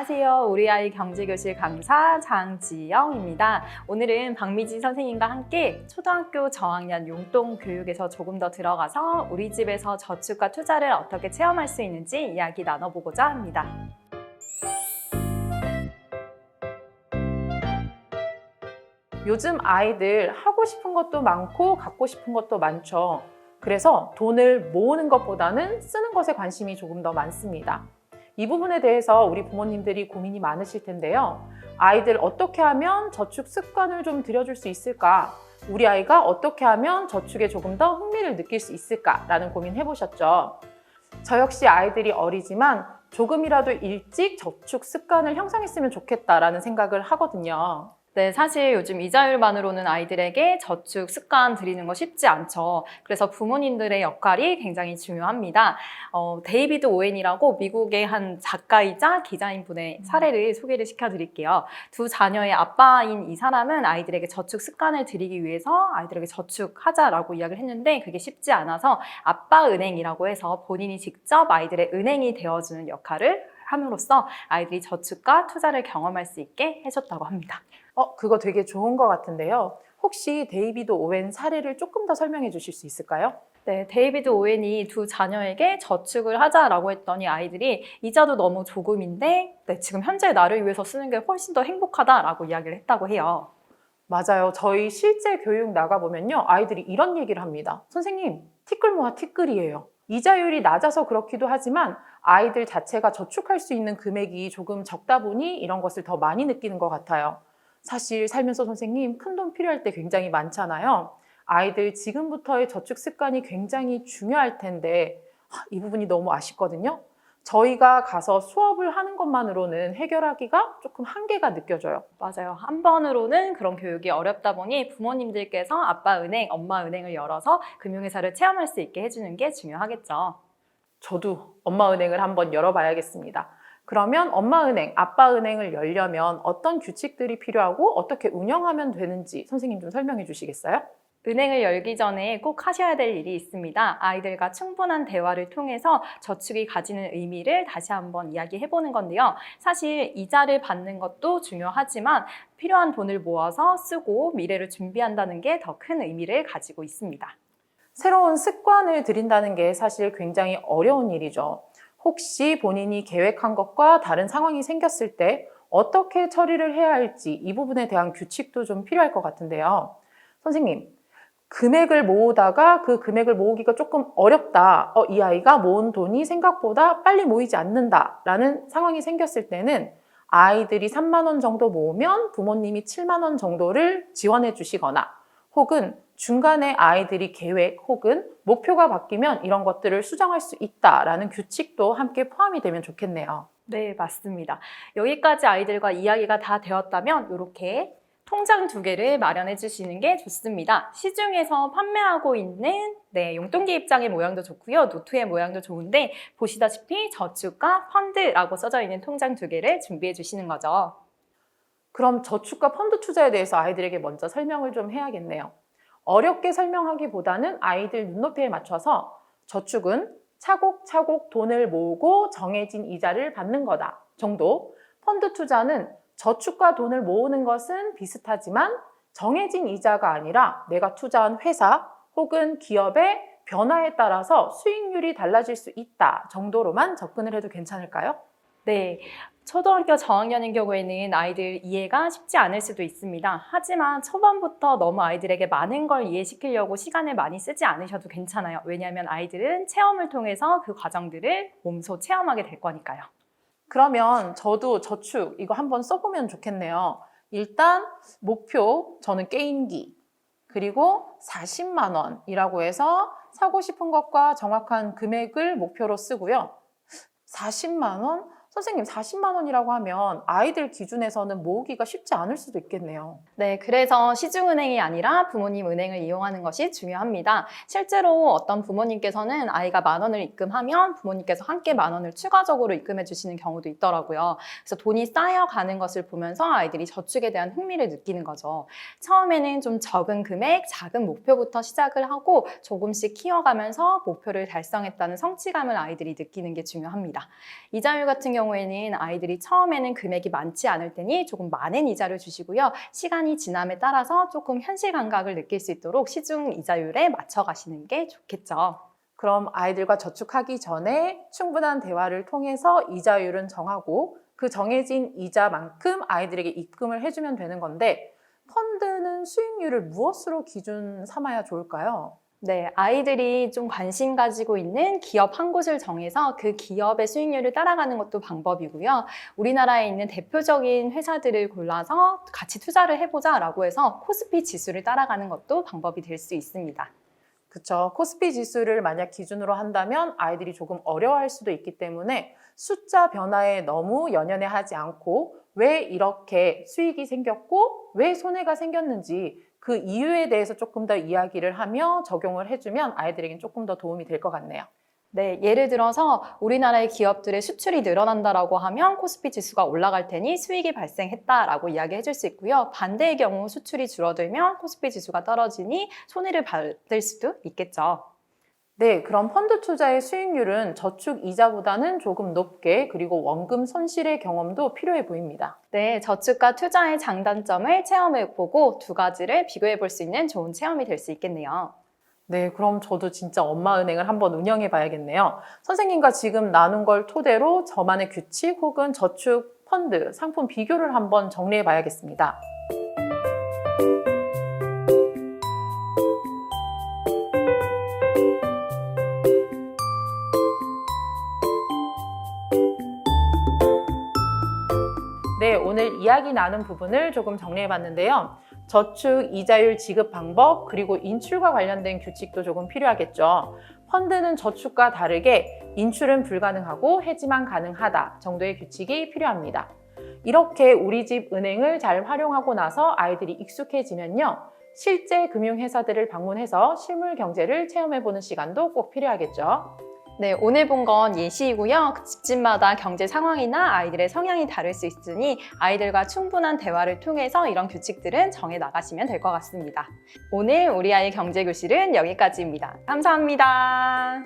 안녕하세요. 우리 아이 경제교실 강사 장지영입니다. 오늘은 박미지 선생님과 함께 초등학교 저학년 용돈교육에서 조금 더 들어가서 우리 집에서 저축과 투자를 어떻게 체험할 수 있는지 이야기 나눠보고자 합니다. 요즘 아이들 하고 싶은 것도 많고 갖고 싶은 것도 많죠. 그래서 돈을 모으는 것보다는 쓰는 것에 관심이 조금 더 많습니다. 이 부분에 대해서 우리 부모님들이 고민이 많으실 텐데요. 아이들 어떻게 하면 저축 습관을 좀 들여줄 수 있을까? 우리 아이가 어떻게 하면 저축에 조금 더 흥미를 느낄 수 있을까라는 고민 해보셨죠? 저 역시 아이들이 어리지만 조금이라도 일찍 저축 습관을 형성했으면 좋겠다라는 생각을 하거든요. 네, 사실 요즘 이자율만으로는 아이들에게 저축 습관 들이는 거 쉽지 않죠. 그래서 부모님들의 역할이 굉장히 중요합니다. 데이비드 오웬이라고 미국의 한 작가이자 기자인 분의 사례를 소개를 시켜드릴게요. 두 자녀의 아빠인 이 사람은 아이들에게 저축 습관을 들이기 위해서 아이들에게 저축하자라고 이야기를 했는데 그게 쉽지 않아서 아빠은행이라고 해서 본인이 직접 아이들의 은행이 되어주는 역할을 함으로써 아이들이 저축과 투자를 경험할 수 있게 해줬다고 합니다. 그거 되게 좋은 것 같은데요. 혹시 데이비드 오웬 사례를 조금 더 설명해 주실 수 있을까요? 네, 데이비드 오웬이 두 자녀에게 저축을 하자라고 했더니 아이들이 이자도 너무 조금인데 지금 현재 나를 위해서 쓰는 게 훨씬 더 행복하다라고 이야기를 했다고 해요. 맞아요. 저희 실제 교육 나가보면요. 아이들이 이런 얘기를 합니다. 선생님, 티끌 모아 티끌이에요. 이자율이 낮아서 그렇기도 하지만 아이들 자체가 저축할 수 있는 금액이 조금 적다 보니 이런 것을 더 많이 느끼는 것 같아요. 사실 살면서 선생님 큰돈 필요할 때 굉장히 많잖아요. 아이들 지금부터의 저축 습관이 굉장히 중요할 텐데 이 부분이 너무 아쉽거든요. 저희가 가서 수업을 하는 것만으로는 해결하기가 조금 한계가 느껴져요. 맞아요. 한 번으로는 그런 교육이 어렵다 보니 부모님들께서 아빠 은행, 엄마 은행을 열어서 금융회사를 체험할 수 있게 해주는 게 중요하겠죠. 저도 엄마 은행을 한번 열어봐야겠습니다. 그러면 엄마 은행, 아빠 은행을 열려면 어떤 규칙들이 필요하고 어떻게 운영하면 되는지 선생님 좀 설명해 주시겠어요? 은행을 열기 전에 꼭 하셔야 될 일이 있습니다. 아이들과 충분한 대화를 통해서 저축이 가지는 의미를 다시 한번 이야기해보는 건데요. 사실 이자를 받는 것도 중요하지만 필요한 돈을 모아서 쓰고 미래를 준비한다는 게 더 큰 의미를 가지고 있습니다. 새로운 습관을 들인다는 게 사실 굉장히 어려운 일이죠. 혹시 본인이 계획한 것과 다른 상황이 생겼을 때 어떻게 처리를 해야 할지 이 부분에 대한 규칙도 좀 필요할 것 같은데요. 선생님, 금액을 모으다가 그 금액을 모으기가 조금 어렵다. 이 아이가 모은 돈이 생각보다 빨리 모이지 않는다라는 상황이 생겼을 때는 아이들이 3만 원 정도 모으면 부모님이 7만 원 정도를 지원해 주시거나 혹은 중간에 아이들이 계획 혹은 목표가 바뀌면 이런 것들을 수정할 수 있다라는 규칙도 함께 포함이 되면 좋겠네요. 네, 맞습니다. 여기까지 아이들과 이야기가 다 되었다면 이렇게 통장 2개를 마련해 주시는 게 좋습니다. 시중에서 판매하고 있는 용돈기 입장의 모양도 좋고요. 노트의 모양도 좋은데 보시다시피 저축과 펀드라고 써져 있는 통장 2개를 준비해 주시는 거죠. 그럼 저축과 펀드 투자에 대해서 아이들에게 먼저 설명을 좀 해야겠네요. 어렵게 설명하기보다는 아이들 눈높이에 맞춰서 저축은 차곡차곡 돈을 모으고 정해진 이자를 받는 거다 정도, 펀드 투자는 저축과 돈을 모으는 것은 비슷하지만 정해진 이자가 아니라 내가 투자한 회사 혹은 기업의 변화에 따라서 수익률이 달라질 수 있다 정도로만 접근을 해도 괜찮을까요? 네, 초등학교 저학년인 경우에는 아이들 이해가 쉽지 않을 수도 있습니다. 하지만 초반부터 너무 아이들에게 많은 걸 이해시키려고 시간을 많이 쓰지 않으셔도 괜찮아요. 왜냐하면 아이들은 체험을 통해서 그 과정들을 몸소 체험하게 될 거니까요. 그러면 저도 저축 이거 한번 써보면 좋겠네요. 일단 목표, 저는 게임기, 그리고 40만 원이라고 해서 사고 싶은 것과 정확한 금액을 목표로 쓰고요. 40만 원? 선생님 40만 원이라고 하면 아이들 기준에서는 모으기가 쉽지 않을 수도 있겠네요. 네, 그래서 시중은행이 아니라 부모님 은행을 이용하는 것이 중요합니다. 실제로 어떤 부모님께서는 아이가 10,000원을 입금하면 부모님께서 함께 10,000원을 추가적으로 입금해 주시는 경우도 있더라고요. 그래서 돈이 쌓여가는 것을 보면서 아이들이 저축에 대한 흥미를 느끼는 거죠. 처음에는 좀 적은 금액, 작은 목표부터 시작을 하고 조금씩 키워가면서 목표를 달성했다는 성취감을 아이들이 느끼는 게 중요합니다. 이자율 같은 경우에는 아이들이 처음에는 금액이 많지 않을 테니 조금 많은 이자를 주시고요. 시간이 지남에 따라서 조금 현실 감각을 느낄 수 있도록 시중 이자율에 맞춰 가시는 게 좋겠죠. 그럼 아이들과 저축하기 전에 충분한 대화를 통해서 이자율은 정하고 그 정해진 이자만큼 아이들에게 입금을 해주면 되는 건데 펀드는 수익률을 무엇으로 기준 삼아야 좋을까요? 네, 아이들이 좀 관심 가지고 있는 기업 한 곳을 정해서 그 기업의 수익률을 따라가는 것도 방법이고요. 우리나라에 있는 대표적인 회사들을 골라서 같이 투자를 해보자라고 해서 코스피 지수를 따라가는 것도 방법이 될 수 있습니다. 그쵸. 코스피 지수를 만약 기준으로 한다면 아이들이 조금 어려워할 수도 있기 때문에 숫자 변화에 너무 연연해하지 않고 왜 이렇게 수익이 생겼고 왜 손해가 생겼는지 그 이유에 대해서 조금 더 이야기를 하며 적용을 해주면 아이들에겐 조금 더 도움이 될 것 같네요. 네, 예를 들어서 우리나라의 기업들의 수출이 늘어난다라고 하면 코스피 지수가 올라갈 테니 수익이 발생했다라고 이야기해 줄 수 있고요. 반대의 경우 수출이 줄어들면 코스피 지수가 떨어지니 손해를 받을 수도 있겠죠. 네, 그럼 펀드 투자의 수익률은 저축 이자보다는 조금 높게 그리고 원금 손실의 경험도 필요해 보입니다. 네, 저축과 투자의 장단점을 체험해보고 두 가지를 비교해 볼 수 있는 좋은 체험이 될 수 있겠네요. 네, 그럼 저도 진짜 엄마은행을 한번 운영해 봐야겠네요. 선생님과 지금 나눈 걸 토대로 저만의 규칙 혹은 저축 펀드 상품 비교를 한번 정리해 봐야겠습니다. 네, 오늘 이야기 나눈 부분을 조금 정리해 봤는데요. 저축 이자율 지급 방법 그리고 인출과 관련된 규칙도 조금 필요하겠죠. 펀드는 저축과 다르게 인출은 불가능하고 해지만 가능하다 정도의 규칙이 필요합니다. 이렇게 우리 집 은행을 잘 활용하고 나서 아이들이 익숙해지면요. 실제 금융회사들을 방문해서 실물 경제를 체험해보는 시간도 꼭 필요하겠죠. 네, 오늘 본 건 예시이고요. 집집마다 경제 상황이나 아이들의 성향이 다를 수 있으니 아이들과 충분한 대화를 통해서 이런 규칙들은 정해 나가시면 될 것 같습니다. 오늘 우리 아이 경제 교실은 여기까지입니다. 감사합니다.